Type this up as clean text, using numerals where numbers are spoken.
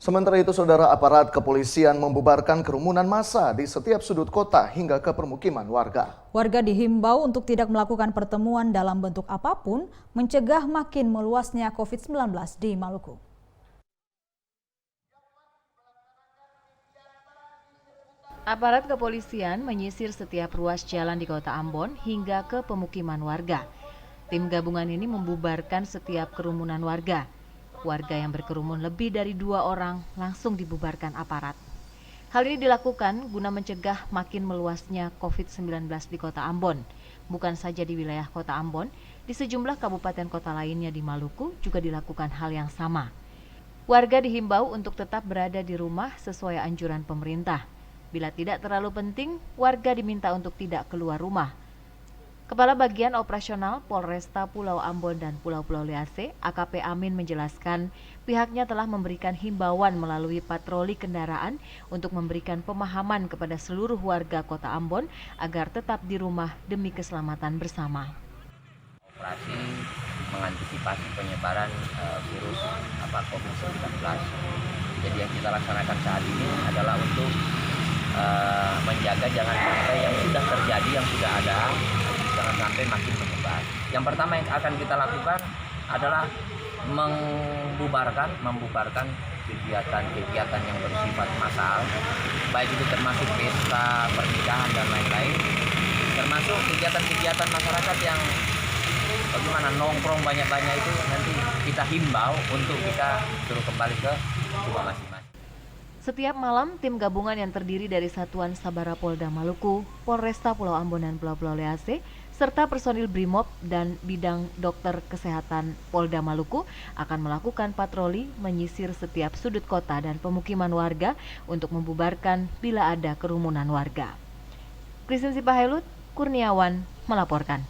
Sementara itu, saudara, aparat kepolisian membubarkan kerumunan massa di setiap sudut kota hingga ke permukiman warga. Warga dihimbau untuk tidak melakukan pertemuan dalam bentuk apapun, mencegah makin meluasnya COVID-19 di Maluku. Aparat kepolisian menyisir setiap ruas jalan di kota Ambon hingga ke pemukiman warga. Tim gabungan ini membubarkan setiap kerumunan warga. Warga yang berkerumun lebih dari 2 orang langsung dibubarkan aparat. Hal ini dilakukan guna mencegah makin meluasnya COVID-19 di kota Ambon. Bukan saja di wilayah kota Ambon, di sejumlah kabupaten kota lainnya di Maluku juga dilakukan hal yang sama. Warga dihimbau untuk tetap berada di rumah sesuai anjuran pemerintah. Bila tidak terlalu penting, warga diminta untuk tidak keluar rumah. Kepala Bagian Operasional Polresta Pulau Ambon dan Pulau-Pulau Lease, AKP Amin menjelaskan, pihaknya telah memberikan himbauan melalui patroli kendaraan untuk memberikan pemahaman kepada seluruh warga Kota Ambon agar tetap di rumah demi keselamatan bersama. Operasi mengantisipasi penyebaran virus COVID-19. Jadi yang kita laksanakan saat ini adalah untuk menjaga jangan sampai yang sudah terjadi, yang sudah ada, jangan sampai makin menyebar. Yang pertama yang akan kita lakukan adalah membubarkan kegiatan-kegiatan yang bersifat massal, baik itu termasuk pesta, pernikahan dan lain-lain, termasuk kegiatan-kegiatan masyarakat yang bagaimana nongkrong banyak-banyak itu nanti kita himbau untuk kita suruh kembali ke rumah masing-masing. Setiap malam, tim gabungan yang terdiri dari Satuan Sabara Polda Maluku, Polresta Pulau Ambon dan Pulau-Pulau Lease, serta personil Brimob dan bidang dokter kesehatan Polda Maluku akan melakukan patroli menyisir setiap sudut kota dan pemukiman warga untuk membubarkan bila ada kerumunan warga. Christine Sipahelut, Kurniawan melaporkan.